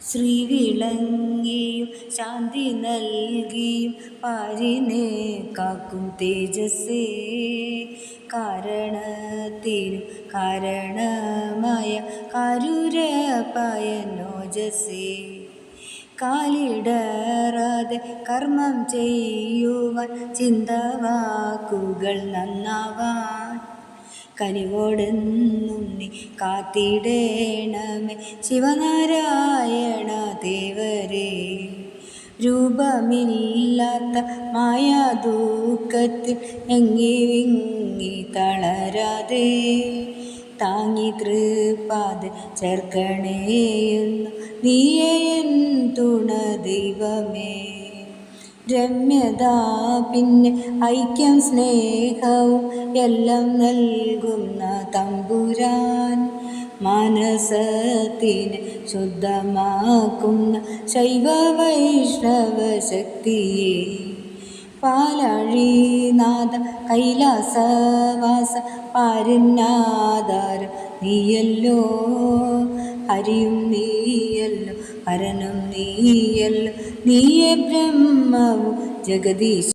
ശ്രീ വിളങ്ങിയും ശാന്തി നൽകിയും പാരിനെ കാക്കും തേജസ്സേ, കാരണത്തിനു കാരണമായ കാരുരപ്പായ നോജസ്സേ, കാലിടറാതെ കർമ്മം ചെയ്യുവാൻ ചിന്തവാക്കുകൾ നന്നാവാൻ കനിവോടെന്നും നീ കാത്തിടേണമേ ശിവനാരായണ ദേവരേ. രൂപമില്ലാത്ത മായാദുഃഖത്തിൽ ഞെങ്ങി വിങ്ങി തളരാതെ താങ്ങി തൃപ്പാതെ ചേർക്കണേയെന്നു നീയേ എൻ തുണ ദൈവമേ. രമ്യത പിന്നെ ഐക്യം സ്നേഹവും എല്ലാം നൽകുന്ന തമ്പുരാൻ, മാനസത്തിനെ ശുദ്ധമാക്കുന്ന ശൈവ വൈഷ്ണവ ശക്തിയെ, പാലാഴിനാഥ കൈലാസവാസ പാരിന്നാധാരം നീയല്ലോ, ഹരിയും നീയല്ലോ ഹരനും നീയല്ലോ, നീയേ ബ്രഹ്മവും ജഗദീശ.